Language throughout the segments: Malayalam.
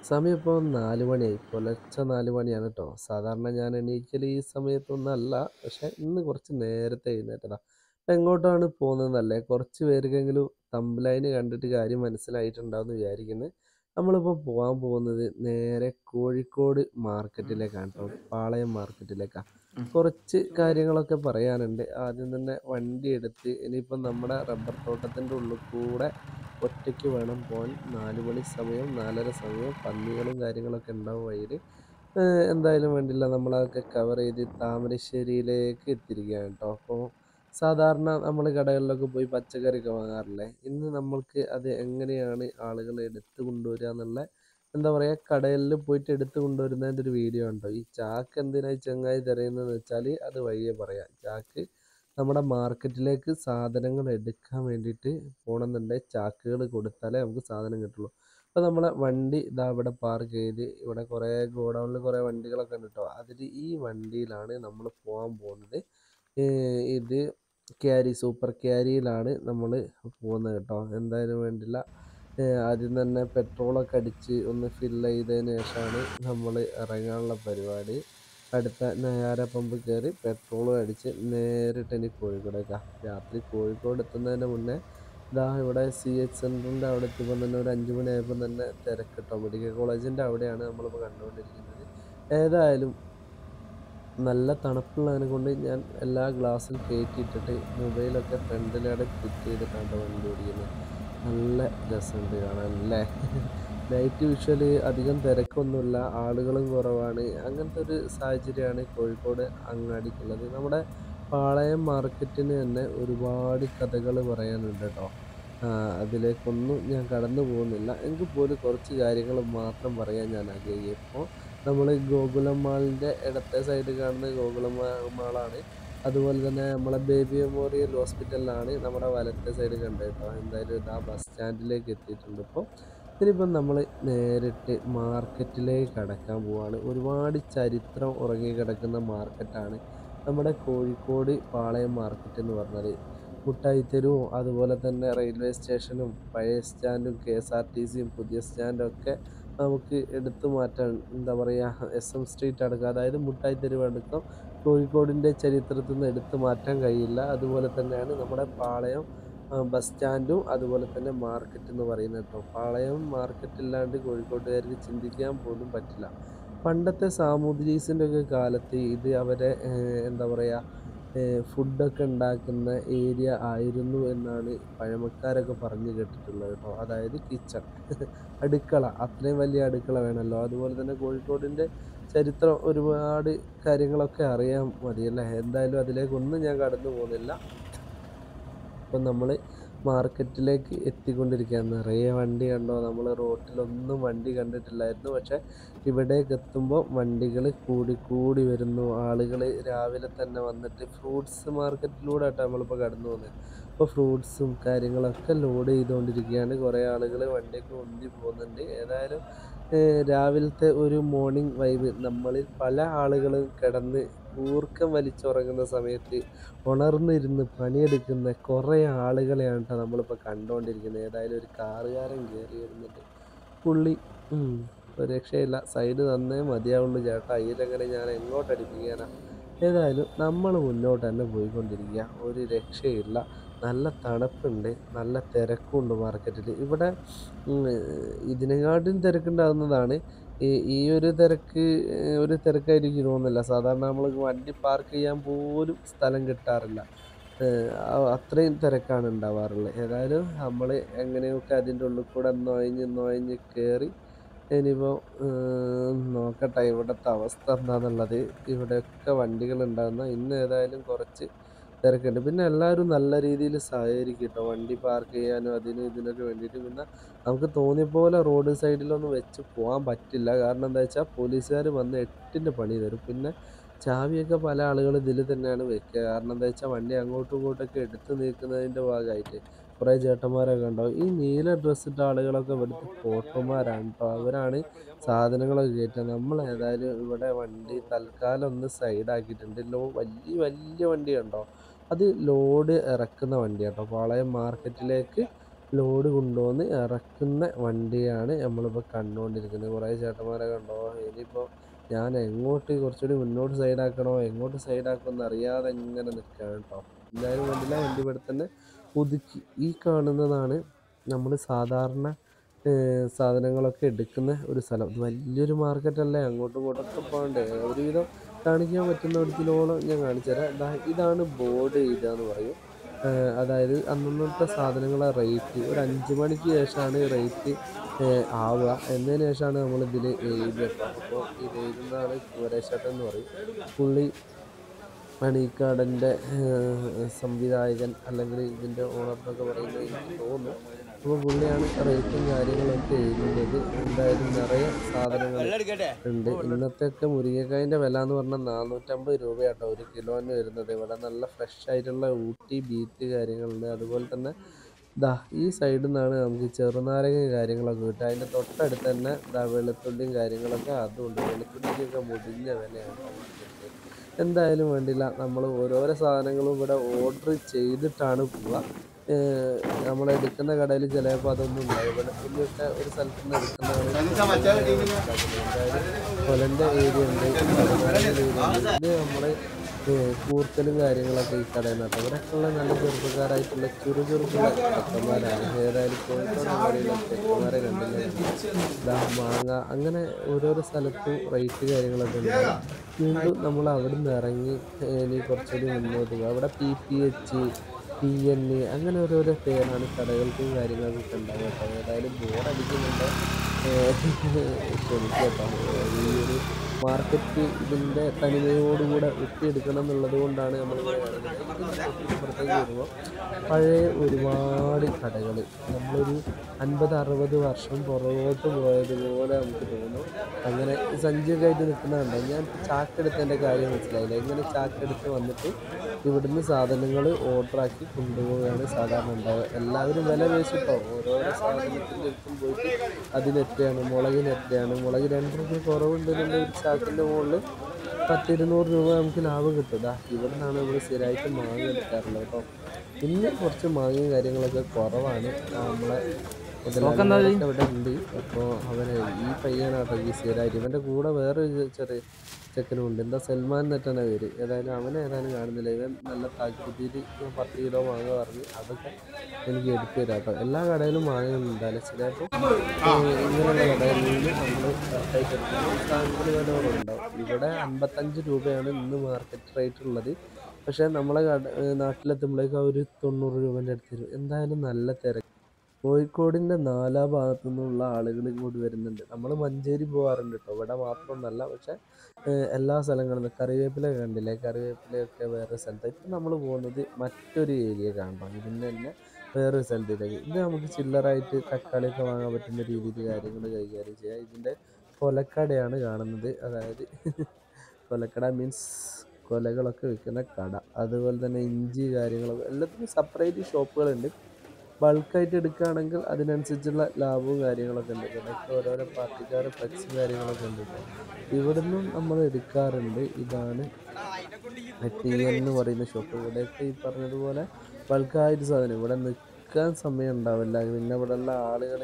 സമയം ഇപ്പോൾ 4 മണിയായി. പുലർച്ചെ 4 മണിയാണ് ട്ടോ. സാധാരണ ഞാൻ എണീക്കല് ഈ സമയത്തൊന്നല്ല. പക്ഷെ ഇന്ന് കുറച്ച് നേരത്തെ എഴുന്നേറ്റതാ. അപ്പോൾ എങ്ങോട്ടാണ് പോകുന്നതെന്നല്ലേ, കുറച്ച് പേർക്കെങ്കിലും തമ്പ് കണ്ടിട്ട് കാര്യം മനസ്സിലായിട്ടുണ്ടാവുമെന്ന് വിചാരിക്കുന്നു. നമ്മളിപ്പോൾ പോകാൻ പോകുന്നത് നേരെ കോഴിക്കോട് മാർക്കറ്റിലേക്കാണ് ട്ടോ. പാളയം മാർക്കറ്റിലേക്കാ. കുറച്ച് കാര്യങ്ങളൊക്കെ പറയാനുണ്ട്. ആദ്യം തന്നെ വണ്ടി എടുത്ത് ഇനിയിപ്പം നമ്മുടെ റബ്ബർ തോട്ടത്തിൻ്റെ ഉള്ളിൽ കൂടെ ഒറ്റയ്ക്ക് വേണം പോകാൻ. 4 മണി സമയം 4:30 സമയം പന്നികളും കാര്യങ്ങളൊക്കെ ഉണ്ടാവും വഴിയിൽ. എന്തായാലും വേണ്ടില്ല, നമ്മളതൊക്കെ കവർ ചെയ്ത് താമരശ്ശേരിയിലേക്ക് എത്തിയിരിക്കുകയാണ് ട്ടോ. അപ്പോൾ സാധാരണ നമ്മൾ കടകളിലൊക്കെ പോയി പച്ചക്കറിയൊക്കെ വാങ്ങാറില്ലേ? ഇന്ന് നമ്മൾക്ക് അത് എങ്ങനെയാണ് ആളുകൾ എടുത്ത് കൊണ്ടുവരിക എന്നുള്ള, എന്താ പറയുക, കടകളിൽ പോയിട്ട് എടുത്ത് കൊണ്ടുവരുന്നതിൻ്റെ ഒരു വീഡിയോ ഉണ്ടോ? ഈ ചാക്ക് എന്തിനാ ഈ ചങ്ങായി തിരയുന്നതെന്ന് വെച്ചാൽ അത് വഴിയേ പറയാം. ചാക്ക് നമ്മുടെ മാർക്കറ്റിലേക്ക് സാധനങ്ങൾ എടുക്കാൻ വേണ്ടിയിട്ട് പോകണമെന്നുണ്ടെങ്കിൽ ചാക്കുകൾ കൊടുത്താലേ നമുക്ക് സാധനം കിട്ടുള്ളൂ. അപ്പോൾ നമ്മളെ വണ്ടി ഇതാ ഇവിടെ പാർക്ക് ചെയ്ത്, ഇവിടെ കുറേ ഗോഡൗണിൽ കുറേ വണ്ടികളൊക്കെ ഉണ്ട് കേട്ടോ. അതിൽ ഈ വണ്ടിയിലാണ് നമ്മൾ പോകാൻ പോകുന്നത്. ഇത് സൂപ്പർ ക്യാരിയിലാണ് നമ്മൾ പോകുന്നത് കേട്ടോ. എന്തായാലും വേണ്ടില്ല, ആദ്യം തന്നെ പെട്രോളൊക്കെ അടിച്ച് ഒന്ന് ഫില്ല് ചെയ്തതിന് ശേഷമാണ് നമ്മൾ ഇറങ്ങാനുള്ള പരിപാടി. അടുത്ത നയാര പമ്പ് കയറി പെട്രോളും അടിച്ച് നേരിട്ട് ഇനി കോഴിക്കോടേക്കാണ്. രാത്രി കോഴിക്കോട് എത്തുന്നതിന് മുന്നേ ഇതാ ഇവിടെ CH സെൻറ്ററിൻ്റെ അവിടെ എത്തിയപ്പോൾ തന്നെ ഒരു 5 മണിയായപ്പോൾ തന്നെ തിരക്ക് കേട്ടോ. മെഡിക്കൽ കോളേജിൻ്റെ അവിടെയാണ് നമ്മളിപ്പോൾ കണ്ടുകൊണ്ടിരിക്കുന്നത്. ഏതായാലും നല്ല തണുപ്പുള്ളതിനെ കൊണ്ട് ഞാൻ എല്ലാ ഗ്ലാസ്സിൽ കയറ്റിയിട്ടിട്ട് മൊബൈലൊക്കെ ഫ്രണ്ടിലൂടെ ഫിറ്റ് ചെയ്തിട്ടാണ് വണ്ടി ഓടിക്കുന്നത്. നല്ല രസമുണ്ട് കാണാൻ അല്ലേ? നൈറ്റ് വിഷ്വൽ, അധികം തിരക്കൊന്നുമില്ല, ആളുകളും കുറവാണ്. അങ്ങനത്തെ ഒരു സാഹചര്യമാണ് കോഴിക്കോട് അങ്ങാടിക്കുള്ളത്. നമ്മുടെ പാളയം മാർക്കറ്റിന് തന്നെ ഒരുപാട് കഥകൾ പറയാനുണ്ട് കേട്ടോ. അതിലേക്കൊന്നും ഞാൻ കടന്നു പോകുന്നില്ല. എങ്കിൽ പോലും കുറച്ച് കാര്യങ്ങൾ മാത്രം പറയാൻ ഞാൻ ആഗ്രഹിക്കും. ഇപ്പോൾ നമ്മൾ ഗോകുലം മാളിൻ്റെ ഇടത്തെ സൈഡ് കാണുന്ന ഗോകുലം മാളാണ്. അതുപോലെ തന്നെ നമ്മളെ ബേബി മെമ്മോറിയൽ ഹോസ്പിറ്റലിലാണ് നമ്മുടെ വലത്തെ സൈഡ് കണ്ടത് കേട്ടോ. എന്തായാലും ഇതാ ബസ് സ്റ്റാൻഡിലേക്ക് എത്തിയിട്ടുണ്ട് ഇപ്പോൾ. ഇനിയിപ്പം നമ്മൾ നേരിട്ട് മാർക്കറ്റിലേക്ക് കടക്കാൻ പോവാണ്. ഒരുപാട് ചരിത്രം ഉറങ്ങിക്കിടക്കുന്ന മാർക്കറ്റാണ് നമ്മുടെ കോഴിക്കോട് പാളയം മാർക്കറ്റ് എന്ന് പറഞ്ഞാൽ. മുട്ടായിത്തെരുവും അതുപോലെ തന്നെ റെയിൽവേ സ്റ്റേഷനും പഴയ സ്റ്റാൻഡും KSRTCയും പുതിയ സ്റ്റാൻഡും ഒക്കെ നമുക്ക് എടുത്തു മാറ്റാൻ, എന്താ പറയുക, SM സ്ട്രീറ്റ് അടക്കം, അതായത് മുട്ടായിത്തെരുവ് അടക്കം കോഴിക്കോടിൻ്റെ ചരിത്രത്തിൽ നിന്ന് എടുത്തു മാറ്റാൻ കഴിയില്ല. അതുപോലെ തന്നെയാണ് നമ്മുടെ പാളയം ബസ് സ്റ്റാൻഡും അതുപോലെ തന്നെ മാർക്കറ്റ് എന്ന് പറയുന്നത് കേട്ടോ. പാളയം മാർക്കറ്റ് ഇല്ലാണ്ട് കോഴിക്കോട്ടുകാർക്ക് ചിന്തിക്കാൻ പോലും പറ്റില്ല. പണ്ടത്തെ സാമൂതിരീസിൻ്റെ ഒക്കെ കാലത്ത് ഇത് അവരെ എന്താ പറയുക, ഫുഡൊക്കെ ഉണ്ടാക്കുന്ന ഏരിയ ആയിരുന്നു എന്നാണ് പഴമക്കാരൊക്കെ പറഞ്ഞു കേട്ടിട്ടുള്ളത് കേട്ടോ. അതായത് കിച്ചൺ, അടുക്കള, അത്രയും വലിയ അടുക്കള വേണമല്ലോ. അതുപോലെ തന്നെ കോഴിക്കോടിൻ്റെ ചരിത്രം ഒരുപാട് കാര്യങ്ങളൊക്കെ അറിയാൻ മതിയല്ലേ. എന്തായാലും അതിലേക്കൊന്നും ഞാൻ കടന്നു പോകുന്നില്ല. ഇപ്പം നമ്മൾ മാർക്കറ്റിലേക്ക് എത്തിക്കൊണ്ടിരിക്കുകയാണ്. നിറയെ വണ്ടി കണ്ടോ? നമ്മൾ റോട്ടിലൊന്നും വണ്ടി കണ്ടിട്ടില്ലായിരുന്നു. പക്ഷേ ഇവിടേക്ക് എത്തുമ്പോൾ വണ്ടികൾ കൂടി കൂടി വരുന്നു. ആളുകൾ രാവിലെ തന്നെ വന്നിട്ട് ഫ്രൂട്ട്സ് മാർക്കറ്റിലൂടെ ആട്ടോ നമ്മളിപ്പോൾ കടന്നു പോകുന്നത്. അപ്പോൾ ഫ്രൂട്ട്സും കാര്യങ്ങളൊക്കെ ലോഡ് ചെയ്തുകൊണ്ടിരിക്കുകയാണ്. കുറേ ആളുകൾ വണ്ടിയൊക്കെ ഉന്തി പോകുന്നുണ്ട്. ഏതായാലും രാവിലത്തെ ഒരു മോർണിംഗ് വൈബ്, നമ്മളിൽ പല ആളുകളും കിടന്ന് ഊർക്കം വലിച്ചുറങ്ങുന്ന സമയത്ത് ഉണർന്നിരുന്ന് പണിയെടുക്കുന്ന കുറേ ആളുകളെയാണ് ട്ടോ നമ്മളിപ്പോൾ കണ്ടുകൊണ്ടിരിക്കുന്നത്. ഏതായാലും ഒരു കാറുകാരൻ കയറി വരുന്നുണ്ട്. പുള്ളി ഒരു രക്ഷയില്ല, സൈഡ് തന്നേ മതിയാവുള്ളൂ ചേട്ടാ, ഇതിലെങ്ങനെ ഞാൻ എങ്ങോട്ട് അടുപ്പിക്കാനാ. ഏതായാലും നമ്മൾ മുന്നോട്ട് തന്നെ പോയിക്കൊണ്ടിരിക്കുക, ഒരു രക്ഷയില്ല. നല്ല തണുപ്പുണ്ട്, നല്ല തിരക്കുണ്ട് മാർക്കറ്റിൽ. ഇവിടെ ഉം, ഇതിനെക്കാട്ടും തിരക്കുണ്ടാകുന്നതാണ്. ഈ ഒരു തിരക്ക് ഒരു തിരക്കായിരിക്കും തോന്നുന്നില്ല. സാധാരണ നമ്മൾ വണ്ടി പാർക്ക് ചെയ്യാൻ പോലും സ്ഥലം കിട്ടാറില്ല. അത്രയും തിരക്കാണ് ഉണ്ടാവാറുള്ളത്. ഏതായാലും നമ്മൾ എങ്ങനെയൊക്കെ അതിൻ്റെ ഉള്ളിൽ കൂടെ നുഴഞ്ഞ് നുഴഞ്ഞ് കയറി ഇനിയിപ്പോൾ നോക്കട്ടെ ഇവിടുത്തെ അവസ്ഥ എന്താണെന്നുള്ളത്. ഇവിടെയൊക്കെ വണ്ടികളുണ്ടാകുന്ന ഇന്ന് ഏതായാലും കുറച്ച് തിരക്കുണ്ട്. പിന്നെ എല്ലാവരും നല്ല രീതിയിൽ സഹകരിക്കും കേട്ടോ, വണ്ടി പാർക്ക് ചെയ്യാനും അതിനും ഇതിനൊക്കെ വേണ്ടിയിട്ട്. പിന്നെ നമുക്ക് തോന്നിയ പോലെ റോഡ് സൈഡിലൊന്നും വെച്ച് പോകാൻ പറ്റില്ല. കാരണം എന്താ വെച്ചാൽ പോലീസുകാർ വന്ന് 8ൻ്റെ പണി തരും. പിന്നെ ചാവിയൊക്കെ പല ആളുകളും ഇതിൽ തന്നെയാണ് വെക്കുക. കാരണം എന്താ വെച്ചാൽ വണ്ടി അങ്ങോട്ടും ഇങ്ങോട്ടൊക്കെ എടുത്ത് നീക്കുന്നതിൻ്റെ ഭാഗമായിട്ട് കുറേ ചേട്ടന്മാരൊക്കെ ഉണ്ടാവും. ഈ നീല ഡ്രസ്സ് ഇട്ട ആളുകളൊക്കെ ഇവിടുത്തെ പോർട്ടുമാരാണ് കേട്ടോ. അവരാണ് സാധനങ്ങളൊക്കെ കയറ്റുക. നമ്മൾ ഏതായാലും ഇവിടെ വണ്ടി തൽക്കാലം ഒന്ന് സൈഡാക്കിയിട്ടുണ്ട്. വലിയ വലിയ വണ്ടി കണ്ടോ? അത് ലോഡ് ഇറക്കുന്ന വണ്ടിയാണ് കേട്ടോ. പാളയം മാർക്കറ്റിലേക്ക് ലോഡ് കൊണ്ടുവന്ന് ഇറക്കുന്ന വണ്ടിയാണ് നമ്മളിപ്പോൾ കണ്ടുകൊണ്ടിരിക്കുന്നത്. കുറേ ചേട്ടന്മാരെ കണ്ടോ. ഇനിയിപ്പോൾ ഞാൻ എങ്ങോട്ട് കുറച്ചുകൂടി മുന്നോട്ട് സൈഡാക്കണോ എങ്ങോട്ട് സൈഡാക്കുമെന്ന് അറിയാതെ ഇങ്ങനെ നിൽക്കുകയാണ് കേട്ടോ. എന്തായാലും വേണ്ടില്ല, വണ്ടി ഇവിടെ തന്നെ ഒതുക്കി. ഈ കാണുന്നതാണ് നമ്മൾ സാധാരണ സാധനങ്ങളൊക്കെ എടുക്കുന്ന ഒരു സ്ഥലം. ഇത് വലിയൊരു മാർക്കറ്റല്ലേ, അങ്ങോട്ടും ഇങ്ങോട്ടൊക്കെ പോകണ്ടേ. ഒരുവിധം കാണിക്കാൻ പറ്റുന്ന ഇടത്തിലോളം ഞാൻ കാണിച്ചു തരാം. ഇതാണ് ബോർഡ് എഴുതുക എന്ന് പറയും. അതായത് അന്നന്നത്തെ സാധനങ്ങളെ റേറ്റ് ഒരു 5 മണിക്ക് ശേഷമാണ് റേറ്റ് ആവുക. എന്നതിന് ശേഷമാണ് നമ്മളിതിൽ എഴുതുക കേട്ടോ. അപ്പോൾ ഇത് എഴുതുന്നതാണ് കുമരേശേട്ടൻ എന്ന് പറയും. പുള്ളി ആണ് ഈ കടൻ്റെ സംവിധായകൻ, അല്ലെങ്കിൽ ഇതിൻ്റെ ഓണർ എന്നൊക്കെ പറയുന്നത് എനിക്ക് തോന്നുന്നു. അപ്പോൾ പുള്ളിയാണ് റേറ്റും കാര്യങ്ങളൊക്കെ എഴുതുന്നത്. എന്തായാലും നിറയെ സാധനങ്ങൾ ഉണ്ട്. ഇന്നത്തെയൊക്കെ മുരിങ്ങക്കായൻ്റെ വില എന്ന് പറഞ്ഞാൽ 450 രൂപയാട്ടോ ഒരു കിലോന് വരുന്നത്. ഇവിടെ നല്ല ഫ്രഷ് ആയിട്ടുള്ള ഊട്ടി ബീറ്റ് കാര്യങ്ങളുണ്ട്. അതുപോലെ തന്നെ ഈ സൈഡിൽ നിന്നാണ് നമുക്ക് ചെറുനാരങ്ങ കാര്യങ്ങളൊക്കെ കിട്ടുക. അതിൻ്റെ തൊട്ടടുത്ത് തന്നെ വെളുത്തുള്ളിയും കാര്യങ്ങളൊക്കെ അതുണ്ട്. വെളുത്തുള്ളിക്കൊക്കെ മുടിഞ്ഞ വിലയാണ് മാർക്കറ്റിൽ. എന്തായാലും വേണ്ടില്ല, നമ്മൾ ഓരോരോ സാധനങ്ങളും ഇവിടെ ഓർഡർ ചെയ്തിട്ടാണ് പോവുക. നമ്മളെടുക്കുന്ന കടയിൽ ചിലപ്പോൾ അതൊന്നും ഉണ്ടാവും. വെളുത്തുള്ളിയൊക്കെ ഒരു സ്ഥലത്ത് നിന്ന് എടുക്കുന്നതാണ്. എന്തായാലും കൊലൻ്റെ ഏരിയ ഉണ്ട്, ചെറുനാരങ്ങ ഏരിയ ഉണ്ട്. ഇത് നമ്മൾ കൂർക്കലും കാര്യങ്ങളൊക്കെ ഈ കടയിൽ നിന്നാണ്. ഇവിടെയൊക്കെയുള്ള നല്ല ചെറുപ്പക്കാരായിട്ടുള്ള ചുറുചുറുക്കുള്ള ചെക്കന്മാരാണ്. ഏതായാലും കോഴിക്കോട് അങ്ങാടിയിലെ ചെക്കന്മാരെ കണ്ടില്ലേ. മാങ്ങ അങ്ങനെ ഓരോരോ സ്ഥലത്തും റേറ്റ് കാര്യങ്ങളൊക്കെ ഉണ്ടാവും. വീണ്ടും നമ്മൾ അവിടെ നിന്ന് ഇറങ്ങി ഇനി കുറച്ചുകൂടി മുന്നോട്ട് പോകുക. അവിടെ PPH, PN അങ്ങനെ ഓരോരോ പേരാണ് കടകൾക്കും കാര്യങ്ങൾക്കൊക്കെ ഉണ്ടാവുക കേട്ടോ. ഏതായാലും ബോറടിക്കുന്നുണ്ട്, ക്ഷമിക്കുക കേട്ടോ. ഈ ഒരു മാർക്കറ്റ് ഇതിൻ്റെ തനിമയോടുകൂടെ ഒപ്പിയെടുക്കണം എന്നുള്ളത് കൊണ്ടാണ് നമ്മളിങ്ങനെ കാണുന്നത്. തൊട്ടിപ്പുറത്തേക്ക് വരുമ്പോൾ പഴയ ഒരുപാട് കടകൾ, നമ്മളൊരു 50-60 വർഷം പുറകോട്ട് പോയതുപോലെ നമുക്ക് തോന്നും. അങ്ങനെ സഞ്ചിയൊക്കെ ആയിട്ട് നിൽക്കുന്നതുണ്ട്. ഞാൻ ചാക്കെടുത്തതിൻ്റെ കാര്യം മനസ്സിലായില്ല. ഇങ്ങനെ ചാക്കെടുത്ത് വന്നിട്ട് ഇവിടുന്ന് സാധനങ്ങൾ ഓർഡറാക്കി കൊണ്ടുപോവുകയാണ് സാധാരണ ഉണ്ടാവുക. എല്ലാവരും വില പേശിട്ടോ ഓരോരോ സാധനത്തിൻ്റെ അടുത്തും പോയിട്ട് അതിനെത്രയാണ്, മുളകിന് എത്രയാണ്, മുളക് 2 രൂപ കുറവുണ്ടെന്നുള്ള ഒരു ചാക്കിൻ്റെ മുകളിൽ 10-200 രൂപ നമുക്ക് ലാഭം കിട്ടും. ഇവിടെ നിന്നാണ് നമ്മൾ സ്ഥിരമായിട്ട് മാങ്ങ എടുക്കാറുള്ളത് കേട്ടോ. ഇന്ന് കുറച്ച് മാങ്ങയും കാര്യങ്ങളൊക്കെ കുറവാണ്. നമ്മളെ മുതലാളിമാരൊക്കെ ഇവിടെ ഉണ്ട്. അപ്പോൾ അവനെ ഈ പയ്യനാട്ടോ ഈ സ്ഥിരമായിട്ട്. ഇവൻ്റെ കൂടെ വേറൊരു ചെറിയ ചെക്കനും ഉണ്ട്. എന്താ സൽമാൻ എന്നിട്ടാണ് പേര്. ഏതായാലും അവനെ ഏതായാലും കാണുന്നില്ല. ഇവൻ നല്ല താല്പര്യത്തിൽ 10 കിലോ മാങ്ങ പറഞ്ഞ് അതൊക്കെ എനിക്ക് എടുത്തു തരാം കേട്ടോ. എല്ലാ കടയിലും മാങ്ങ ഉണ്ടാവില്ല, ചിലപ്പോൾ ഇങ്ങനെയുള്ള കടകളിൽ നമ്മൾ കറക്റ്റായിട്ട് എടുക്കുമ്പോൾ സാധനത്തിന് വില കുറവുണ്ടാവും. ഇവിടെ 55 രൂപയാണ് ഇന്ന് മാർക്കറ്റ് റേറ്റ് ഉള്ളത്. പക്ഷേ നമ്മളെ നാട്ടിലെത്തുമ്പോഴേക്കും ഒരു 90 രൂപേൻ്റെ അടുത്ത് വരും. എന്തായാലും നല്ല തിരക്ക്. കോഴിക്കോടിൻ്റെ നാലാ ഭാഗത്തു നിന്നുള്ള ആളുകൾ ഇങ്ങോട്ട് വരുന്നുണ്ട്. നമ്മൾ മഞ്ചേരി പോകാറുണ്ട് കേട്ടോ. ഇവിടെ മാത്രമൊന്നല്ല, പക്ഷേ എല്ലാ സ്ഥലങ്ങളിൽ നിന്ന്. കറിവേപ്പില കണ്ടില്ലേ, കറിവേപ്പിലയൊക്കെ വേറെ സ്ഥലത്താണ്. ഇപ്പം നമ്മൾ പോകുന്നത് മറ്റൊരു ഏരിയ കാണണം, ഇതിൻ്റെ തന്നെ വേറൊരു സ്ഥലത്തേക്ക്. ഇത് നമുക്ക് ചില്ലറായിട്ട് തക്കാളിയൊക്കെ വാങ്ങാൻ പറ്റുന്ന രീതിയിൽ കാര്യങ്ങൾ കൈകാര്യം ചെയ്യാം. ഇതിൻ്റെ കൊലക്കടയാണ് കാണുന്നത്. അതായത് കൊലക്കട മീൻസ് കൊലകളൊക്കെ വിൽക്കുന്ന കട. അതുപോലെ തന്നെ ഇഞ്ചി കാര്യങ്ങളൊക്കെ എല്ലാത്തിനും സെപ്പറേറ്റ് ഷോപ്പുകളുണ്ട്. ബൾക്കായിട്ട് എടുക്കുകയാണെങ്കിൽ അതിനനുസരിച്ചുള്ള ലാഭവും കാര്യങ്ങളൊക്കെ ഉണ്ട്. ഇവിടെയൊക്കെ ഓരോരോ പാർട്ടിക്കാർ ഫ്ലെക്സും കാര്യങ്ങളൊക്കെ ഉണ്ട് കേട്ടോ. ഇവിടുന്നും നമ്മൾ എടുക്കാറുണ്ട്. ഇതാണ് TN എന്ന് പറയുന്ന ഷോപ്പ്. ഇവിടെയൊക്കെ ഈ പറഞ്ഞതുപോലെ ബൾക്കായിട്ട് സാധനം ഇവിടെ നിൽക്കാൻ സമയം ഉണ്ടാവില്ല. പിന്നെ ഇവിടെയുള്ള ആളുകൾ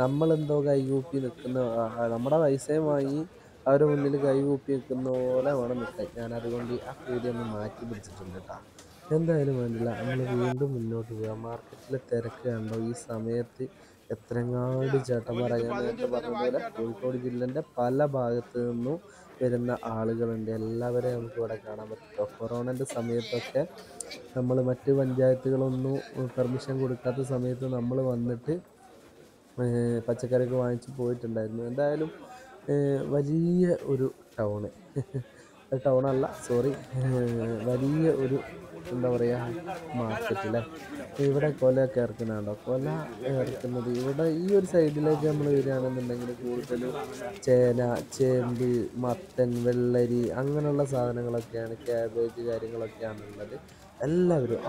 നമ്മളെന്തോ കൈകൂപ്പി നിൽക്കുന്ന, നമ്മുടെ പൈസയും വാങ്ങി അവരുടെ മുന്നിൽ കൈകൂപ്പി നിൽക്കുന്ന പോലെ വേണം നിൽക്കാൻ. ഞാനതുകൊണ്ട് ആ പേടി ഒന്ന് മാറ്റി പിടിച്ചിട്ടുണ്ട് കേട്ടോ. എന്തായാലും വേണ്ടില്ല, നമ്മൾ വീണ്ടും മുന്നോട്ട് പോവുക. മാർക്കറ്റിലെ തിരക്ക് കണ്ടോ ഈ സമയത്ത്. എത്രങ്ങാണ്ട് ചേട്ടന്മാരാണ്. ഞാൻ നേരത്തെ പറഞ്ഞതുപോലെ കോഴിക്കോട് ജില്ലേൻ്റെ പല ഭാഗത്തു നിന്നും വരുന്ന ആളുകളുണ്ട്. എല്ലാവരെയും നമുക്ക് ഇവിടെ കാണാൻ പറ്റും. കൊറോണൻ്റെ സമയത്തൊക്കെ നമ്മൾ മറ്റ് പഞ്ചായത്തുകളൊന്നും പെർമിഷൻ കൊടുക്കാത്ത സമയത്ത് നമ്മൾ വന്നിട്ട് പച്ചക്കറിയൊക്കെ വാങ്ങിച്ച് പോയിട്ടുണ്ടായിരുന്നു. എന്തായാലും വലിയ ഒരു ടൗണ് ടൗണല്ല സോറി വലിയ ഒരു എന്താ പറയുക മാർക്കറ്റിലെ ഇവിടെ കൊലയൊക്കെ ഇറക്കുന്നുണ്ടോ. കൊല ഇറക്കുന്നത് ഇവിടെ ഈ ഒരു സൈഡിലേക്ക് നമ്മൾ വരികയാണെന്നുണ്ടെങ്കിൽ കൂടുതലും ചേന, ചേമ്പ്, മത്തൻ, വെള്ളരി അങ്ങനെയുള്ള സാധനങ്ങളൊക്കെയാണ്, ക്യാബേജ് കാര്യങ്ങളൊക്കെയാണ് ഉള്ളത്. എല്ലാവരും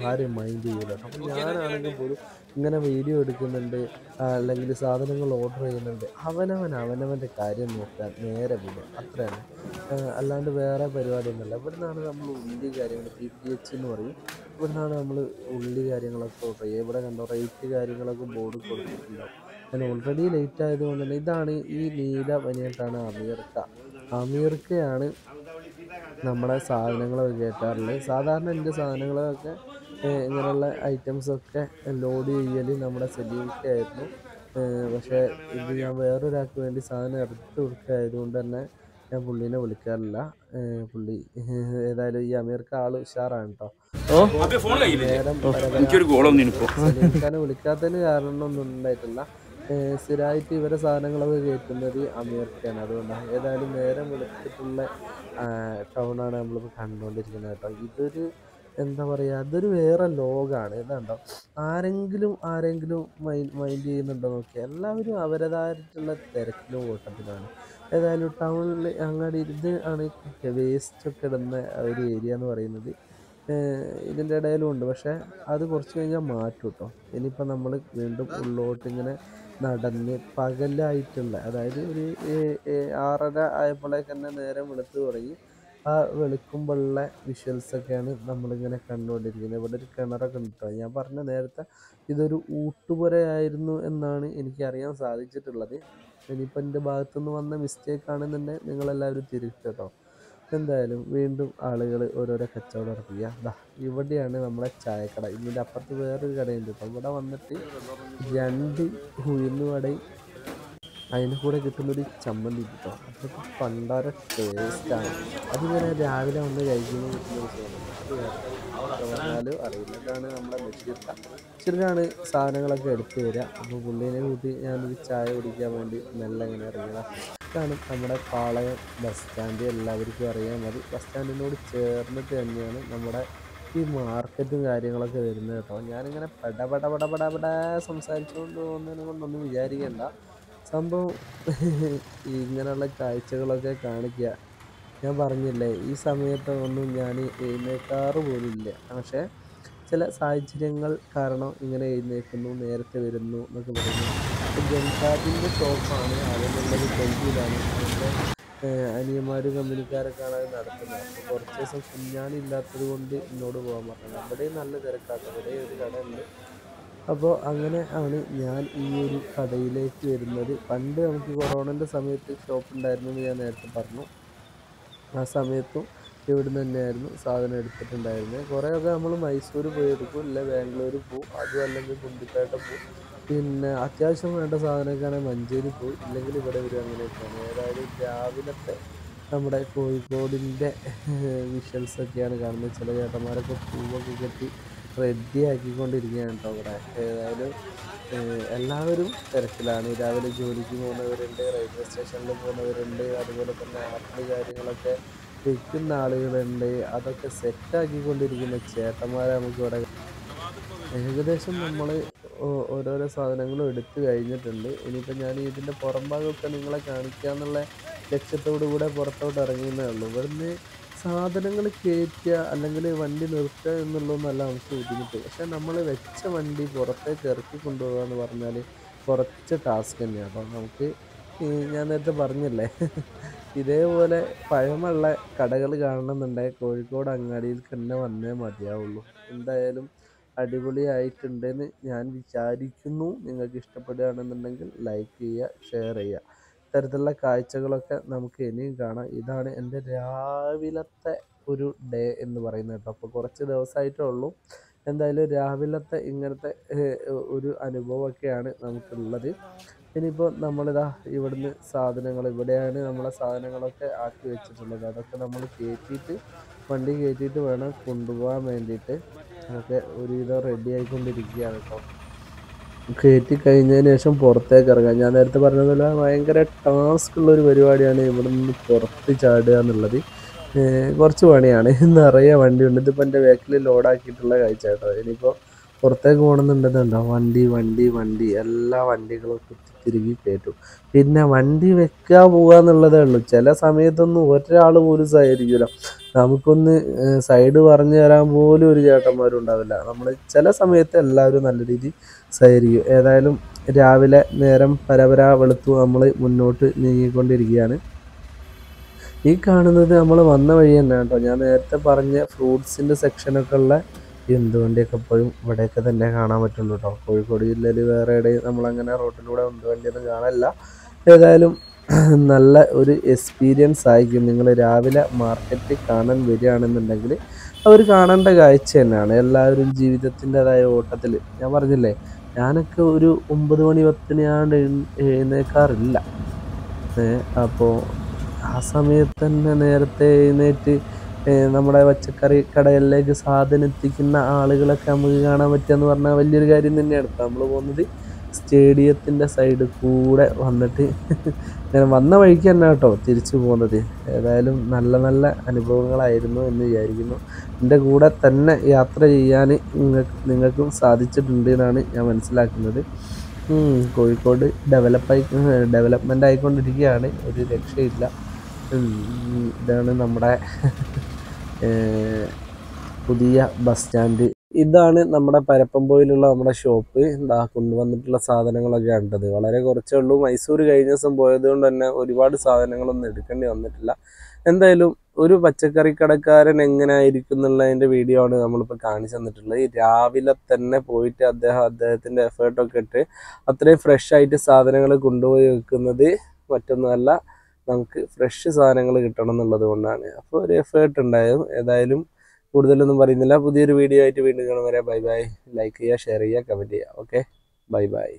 ആരും മൈൻഡ് ചെയ്യില്ല. അപ്പം ഞാനാണെങ്കിൽ പോലും ഇങ്ങനെ വീഡിയോ എടുക്കുന്നുണ്ട്, അല്ലെങ്കിൽ സാധനങ്ങൾ ഓർഡർ ചെയ്യുന്നുണ്ട്. അവനവൻ്റെ കാര്യം നോക്കാൻ നേരെ വിടും, അത്രയാണ്. അല്ലാണ്ട് വേറെ പരിപാടിയൊന്നുമില്ല. ഇവിടെ നിന്നാണ് നമ്മൾ ഉള്ളി കാര്യങ്ങൾ PPH എന്ന് പറയും. ഇവിടുന്നാണ് നമ്മൾ ഉള്ളി കാര്യങ്ങളൊക്കെ ഓർഡർ ചെയ്യുക. ഇവിടെ കണ്ടോ റേറ്റ് കാര്യങ്ങളൊക്കെ ബോർഡ് കൊടുത്തിട്ടുണ്ടാവും. ഞാൻ ഓൾറെഡി ലേറ്റ് ആയതുകൊണ്ട് തന്നെ ഇതാണ് ഈ നീല പനിയായിട്ടാണ് അമീർക്ക. അമീർക്കയാണ് നമ്മുടെ സാധനങ്ങളൊക്കെ കയറ്റാറുള്ളത്. സാധാരണ എൻ്റെ സാധനങ്ങളൊക്കെ ഇങ്ങനെയുള്ള ഐറ്റംസൊക്കെ ലോഡ് ചെയ്യൽ നമ്മുടെ സലീംക്കായിരുന്നു. പക്ഷേ ഇത് ഞാൻ വേറൊരാൾക്ക് വേണ്ടി സാധനം എടുത്ത് കൊടുക്കുകയായതുകൊണ്ട് തന്നെ ഞാൻ പുള്ളീനെ വിളിക്കാറില്ല. പുള്ളി ഏതായാലും ഈ അമീർക്ക് ആൾ ഉഷാറാണ് കേട്ടോ. നേരം സലീംഖാനെ വിളിക്കാത്തതിന് കാരണമൊന്നും ഉണ്ടായിട്ടില്ല. സ്ഥിരമായിട്ട് ഇവരെ സാധനങ്ങളൊക്കെ കയറ്റുന്നത് അമീർക്കാണ്. അതുകൊണ്ടാണ് ഏതായാലും നേരം വെളുത്തിട്ടുള്ള ടൗണാണ് നമ്മളിപ്പോൾ കണ്ടുകൊണ്ടിരിക്കുന്നത് കേട്ടോ. ഇതൊരു എന്താ പറയുക, അതൊരു വേറെ ലോകമാണ്. ഇതാണ്ടോ ആരെങ്കിലും മൈൻഡ് ചെയ്യുന്നുണ്ടോ നോക്കിയാൽ എല്ലാവരും അവരുടേതായിട്ടുള്ള തിരക്കിലും ഓട്ടത്തിലാണ്. ഏതായാലും ടൗണിൽ അങ്ങാടി ഇത് ആണ് വേസ്റ്റൊക്കെ ഇടുന്ന ഒരു ഏരിയ എന്ന് പറയുന്നത്. ഇതിൻ്റെ ഇടയിലും ഉണ്ട്, പക്ഷേ അത് കുറച്ച് കഴിഞ്ഞാൽ മാറ്റും കേട്ടോ. ഇനിയിപ്പോൾ നമ്മൾ വീണ്ടും ഉള്ളോട്ട് ഇങ്ങനെ നടന്ന് പകലായിട്ടുള്ള, അതായത് ഒരു 6:30 ആയപ്പോഴേക്ക് തന്നെ നേരം വെളുത്ത് തുടങ്ങി. ആ വെളുക്കുമ്പോഴുള്ള വിഷ്വൽസൊക്കെയാണ് നമ്മളിങ്ങനെ കണ്ടുകൊണ്ടിരിക്കുന്നത്. ഇവിടെ ഒരു കിണറൊക്കെ ഉണ്ട് കേട്ടോ. ഞാൻ പറഞ്ഞ നേരത്തെ ഇതൊരു ഊട്ടുപുരയായിരുന്നു എന്നാണ് എനിക്കറിയാൻ സാധിച്ചിട്ടുള്ളത്. ഇനിയിപ്പോൾ എൻ്റെ ഭാഗത്തുനിന്ന് വന്ന മിസ്റ്റേക്ക് ആണെന്നുണ്ടെങ്കിൽ നിങ്ങളെല്ലാവരും തിരുത്തുക കേട്ടോ. എന്തായാലും വീണ്ടും ആളുകൾ ഓരോരോ കച്ചവടം ഇറക്കുക. ഇവിടെയാണ് നമ്മളെ ചായക്കട. ഇതിൻ്റെ അപ്പുറത്ത് വേറൊരു കടയുണ്ട് കേട്ടോ. ഇവിടെ വന്നിട്ട് 2 ഉഴുന്നുവടയും അതിന് കൂടെ കിട്ടുന്നൊരു ചമ്മന്തി കേട്ടോ. അതൊക്കെ പണ്ടാര ടേസ്റ്റാണ്. അതിങ്ങനെ രാവിലെ വന്ന് കഴിക്കുമ്പോൾ കിട്ടുന്നൊരു സുഖം അത് പറഞ്ഞാലും അറിയില്ല. ഇതാണ് നമ്മുടെ ബഷീർക്കാണ് സാധനങ്ങളൊക്കെ എടുത്തു തരിക. അപ്പോൾ പുള്ളീനെ കൂട്ടി ഞാനൊരു ചായ കുടിക്കാൻ വേണ്ടി മെല്ലെ ഇങ്ങനെ ഇറങ്ങിയതാണ്. ഇതാണ് നമ്മുടെ പാളയം ബസ് സ്റ്റാൻഡ്. എല്ലാവർക്കും അറിയാൻ മതി. ബസ് സ്റ്റാൻഡിനോട് ചേർന്നിട്ട് തന്നെയാണ് നമ്മുടെ ഈ മാർക്കറ്റും കാര്യങ്ങളൊക്കെ വരുന്നത് കേട്ടോ. ഞാനിങ്ങനെ പടപട സംസാരിച്ചുകൊണ്ട് പോകുന്നതിനെ കൊണ്ടൊന്നും വിചാരിക്കേണ്ട. സംഭവം ഇങ്ങനെയുള്ള കാഴ്ചകളൊക്കെ കാണിക്കുക. ഞാൻ പറഞ്ഞില്ലേ, ഈ സമയത്തൊന്നും ഞാൻ എഴുന്നേൽക്കാറ് പോലുമില്ല. പക്ഷേ ചില സാഹചര്യങ്ങൾ കാരണം ഇങ്ങനെ എഴുന്നേൽക്കുന്നു, നേരത്തെ വരുന്നു എന്നൊക്കെ പറയുന്നു. ജംഷാദിൻ്റെ ഷോപ്പാണ് അതിനുള്ളത്. ഡൽഹിയിലാണ്. അതിൻ്റെ അനിയന്മാരും കമ്പനിക്കാരൊക്കെയാണ് അത് നടത്തുന്നത്. അപ്പോൾ കുറച്ച് ദിവസം കുഞ്ഞാണില്ലാത്തത് കൊണ്ട് എന്നോട് പോകാൻ പറഞ്ഞത്. അവിടെയും നല്ല തിരക്കാണ്. അവിടെ ഒരു കട ഉണ്ട്. അപ്പോൾ അങ്ങനെ ആണ് ഞാൻ ഈ ഒരു കടയിലേക്ക് വരുന്നത്. പണ്ട് നമുക്ക് കൊറോണൻ്റെ സമയത്ത് ഷോപ്പ് ഉണ്ടായിരുന്നു എന്ന് ഞാൻ നേരത്തെ പറഞ്ഞു. ആ സമയത്തും ഇവിടുന്ന് തന്നെയായിരുന്നു സാധനം എടുത്തിട്ടുണ്ടായിരുന്നത്. കുറേയൊക്കെ നമ്മൾ മൈസൂർ പോയി എടുക്കും, ഇല്ല ബാംഗ്ലൂർ പോവും, അതും അല്ലെങ്കിൽ ഗുണ്ടിപ്പേട്ട പോവും. പിന്നെ അത്യാവശ്യം വേണ്ട സാധനമൊക്കെയാണെങ്കിൽ മഞ്ചേരി പോയി, ഇല്ലെങ്കിൽ ഇവിടെ വരും. അങ്ങനെയൊക്കെയാണ്. ഏതായാലും രാവിലത്തെ നമ്മുടെ കോഴിക്കോടിൻ്റെ വിഷ്വൽസൊക്കെയാണ് കാണുന്നത്. ചില ചേട്ടന്മാരൊക്കെ പൂവൊക്കെ കെട്ടി റെഡി ആക്കിക്കൊണ്ടിരിക്കുകയാണ് കേട്ടോ ഇവിടെ. ഏതായാലും എല്ലാവരും തിരക്കിലാണ്. രാവിലെ ജോലിക്ക് പോകുന്നവരുണ്ട്, റെയിൽവേ സ്റ്റേഷനിൽ പോകുന്നവരുണ്ട്, അതുപോലെ തന്നെ ആപ്പിൾ കാര്യങ്ങളൊക്കെ വിൽക്കുന്ന ആളുകളുണ്ട്. അതൊക്കെ സെറ്റാക്കിക്കൊണ്ടിരിക്കുന്ന ചേട്ടന്മാരെ നമുക്കിവിടെ ഏകദേശം നമ്മൾ ഓരോരോ സാധനങ്ങളും എടുത്തു കഴിഞ്ഞിട്ടുണ്ട്. ഇനിയിപ്പോൾ ഞാൻ ഇതിൻ്റെ പുറം ഭാഗമൊക്കെ നിങ്ങളെ കാണിക്കുക എന്നുള്ള ലക്ഷ്യത്തോടു കൂടെ പുറത്തോട്ട് ഇറങ്ങുന്നേ ഉള്ളൂ. ഇവിടുന്ന് സാധനങ്ങൾ കയറ്റുക അല്ലെങ്കിൽ വണ്ടി നിർത്തുക എന്നുള്ളതൊന്നല്ല നമുക്ക് ബുദ്ധിമുട്ട്. പക്ഷേ നമ്മൾ വെച്ച വണ്ടി പുറത്തേക്ക് ഇറക്കി കൊണ്ടുപോകുക എന്ന് പറഞ്ഞാൽ കുറച്ച് ടാസ്ക് തന്നെയാണ്. അപ്പം നമുക്ക് ഞാൻ നേരത്തെ പറഞ്ഞില്ലേ, ഇതേപോലെ പഴമുള്ള കടകൾ കാണണമെന്നുണ്ടെങ്കിൽ കോഴിക്കോട് അങ്ങാടിയിൽ തന്നെ വന്നേ മതിയാവുള്ളൂ. എന്തായാലും അടിപൊളിയായിട്ടുണ്ടെന്ന് ഞാൻ വിചാരിക്കുന്നു. നിങ്ങൾക്ക് ഇഷ്ടപ്പെടുകയാണെന്നുണ്ടെങ്കിൽ ലൈക്ക് ചെയ്യുക, ഷെയർ ചെയ്യുക. ഇത്തരത്തിലുള്ള കാഴ്ചകളൊക്കെ നമുക്ക് ഇനിയും കാണാം. ഇതാണ് എൻ്റെ രാവിലത്തെ ഒരു ഡേ എന്ന് പറയുന്നത് കേട്ടോ. അപ്പോൾ കുറച്ച് ദിവസമായിട്ടേ ഉള്ളൂ. എന്തായാലും രാവിലത്തെ ഇങ്ങനത്തെ ഒരു അനുഭവമൊക്കെയാണ് നമുക്കുള്ളത്. ഇനിയിപ്പോൾ നമ്മളിതാ ഇവിടുന്ന് സാധനങ്ങൾ, ഇവിടെയാണ് നമ്മളെ സാധനങ്ങളൊക്കെ ആക്കി വെച്ചിട്ടുള്ളത്. അതൊക്കെ നമ്മൾ വണ്ടി കയറ്റിയിട്ട് വേണം കൊണ്ടുപോകാൻ വേണ്ടിയിട്ട്. അതൊക്കെ ഒരുവിധം റെഡി ആയിക്കൊണ്ടിരിക്കുകയാണ് കേട്ടോ. കയറ്റി കഴിഞ്ഞതിന് ശേഷം പുറത്തേക്ക് ഇറങ്ങാം. ഞാൻ നേരത്തെ പറഞ്ഞതുപോലെ ഭയങ്കര ടാസ്ക് ഉള്ളൊരു പരിപാടിയാണ് ഇവിടെ നിന്ന് പുറത്ത് ചാടുക എന്നുള്ളത്. കുറച്ച് പണിയാണ്. നിറയെ വണ്ടിയുണ്ട്. ഇതിപ്പോൾ എൻ്റെ ബാക്കിൽ ലോഡാക്കിയിട്ടുള്ള കാഴ്ച കേട്ടോ. ഇനിയിപ്പോൾ പുറത്തേക്ക് പോകണമെന്നുണ്ടെന്നുണ്ടോ, വണ്ടി എല്ലാ വണ്ടികളും കുത്തിത്തിരുകി കയറ്റും. പിന്നെ വണ്ടി വെക്കുക പോവുക എന്നുള്ളതേ ഉള്ളൂ. ചില സമയത്തൊന്നും ഒരാൾ പോലും സഹകരിക്കില്ല. നമുക്കൊന്ന് സൈഡ് പറഞ്ഞു തരാൻ പോലും ഒരു ചേട്ടന്മാരും ഉണ്ടാവില്ല. നമ്മൾ ചില സമയത്ത് എല്ലാവരും നല്ല രീതിയിൽ സഹകരിക്കും. ഏതായാലും രാവിലെ നേരം പരപരാ വെളുത്തു നമ്മൾ മുന്നോട്ട് നീങ്ങിക്കൊണ്ടിരിക്കുകയാണ്. ഈ കാണുന്നത് നമ്മൾ വന്ന വഴി തന്നെ കേട്ടോ. ഞാൻ നേരത്തെ പറഞ്ഞ ഫ്രൂട്ട്സിൻ്റെ സെക്ഷനൊക്കെ ഉള്ള എന്ത് വണ്ടിയൊക്കെ ഇപ്പോഴും ഇവിടെയൊക്കെ തന്നെ കാണാൻ പറ്റുള്ളൂ കേട്ടോ. കോഴിക്കോട് ജില്ലയിൽ വേറെ എവിടെയും നമ്മളങ്ങനെ റോട്ടിലൂടെ എന്ത് വണ്ടിയൊന്നും കാണാനില്ല. ഏതായാലും നല്ല ഒരു എക്സ്പീരിയൻസ് ആയിരിക്കും. നിങ്ങൾ രാവിലെ മാർക്കറ്റ് കാണാൻ വരികയാണെന്നുണ്ടെങ്കിൽ അവർ കാണേണ്ട കാഴ്ച തന്നെയാണ്. എല്ലാവരും ജീവിതത്തിൻ്റെതായ ഓട്ടത്തിൽ, ഞാൻ പറഞ്ഞില്ലേ, ഞാനൊക്കെ ഒരു 9 മണി 10 മണിയാണ്ട് എഴുന്നേൽക്കാറില്ല. അപ്പോൾ ആ സമയത്ത് തന്നെ നേരത്തെ എഴുന്നേറ്റ് നമ്മുടെ പച്ചക്കറി കടകളിലേക്ക് സാധനം എത്തിക്കുന്ന ആളുകളൊക്കെ നമുക്ക് കാണാൻ പറ്റുകയെന്ന് പറഞ്ഞാൽ വലിയൊരു കാര്യം തന്നെയാണ്. ഇപ്പം നമ്മൾ പോകുന്നത് സ്റ്റേഡിയത്തിൻ്റെ സൈഡിൽ കൂടെ വന്നിട്ട് ഞാൻ വന്ന വഴിക്ക് തന്നെ കേട്ടോ തിരിച്ചു പോകുന്നത്. ഏതായാലും നല്ല നല്ല അനുഭവങ്ങളായിരുന്നു എന്ന് വിചാരിക്കുന്നു. എൻ്റെ കൂടെ തന്നെ യാത്ര ചെയ്യാൻ നിങ്ങൾക്കും സാധിച്ചിട്ടുണ്ട് എന്നാണ് ഞാൻ മനസ്സിലാക്കുന്നത്. കോഴിക്കോട് ഡെവലപ്മെൻ്റ് ആയിക്കൊണ്ടിരിക്കുകയാണ്, ഒരു രക്ഷയില്ല. ഇതാണ് നമ്മുടെ പുതിയ ബസ് സ്റ്റാൻഡ്. ഇതാണ് നമ്മുടെ പരപ്പൻപോയിലുള്ള നമ്മുടെ ഷോപ്പ്. എന്താ കൊണ്ടുവന്നിട്ടുള്ള സാധനങ്ങളൊക്കെ കണ്ടത് വളരെ കുറച്ചേ ഉള്ളൂ. മൈസൂർ കഴിഞ്ഞ ദിവസം പോയത് കൊണ്ട് തന്നെ ഒരുപാട് സാധനങ്ങളൊന്നും എടുക്കേണ്ടി വന്നിട്ടില്ല. എന്തായാലും ഒരു പച്ചക്കറി കടക്കാരൻ എങ്ങനെ ആയിരിക്കും എന്നുള്ളതിൻ്റെ വീഡിയോ ആണ് നമ്മളിപ്പോൾ കാണിച്ചു തന്നിട്ടുള്ളത്. രാവിലെ തന്നെ പോയിട്ട് അദ്ദേഹത്തിൻ്റെ എഫേർട്ടൊക്കെ ഇട്ട് അത്രയും ഫ്രഷ് ആയിട്ട് സാധനങ്ങൾ കൊണ്ടുപോയി വെക്കുന്നത് മറ്റൊന്നുമല്ല, നമുക്ക് ഫ്രഷ് സാധനങ്ങൾ കിട്ടണം എന്നുള്ളത് കൊണ്ടാണ്. അപ്പോൾ ഒരു എഫേർട്ട് ഉണ്ടായിരുന്നു. ഏതായാലും കൂടുതലൊന്നും പറയുന്നില്ല. പുതിയൊരു വീഡിയോ ആയിട്ട് വീണ്ടും കാണും വരെ ബൈ ബൈ. ലൈക്ക് ചെയ്യുക, ഷെയർ ചെയ്യുക, കമൻറ്റ് ചെയ്യുക. Okay, bye bye.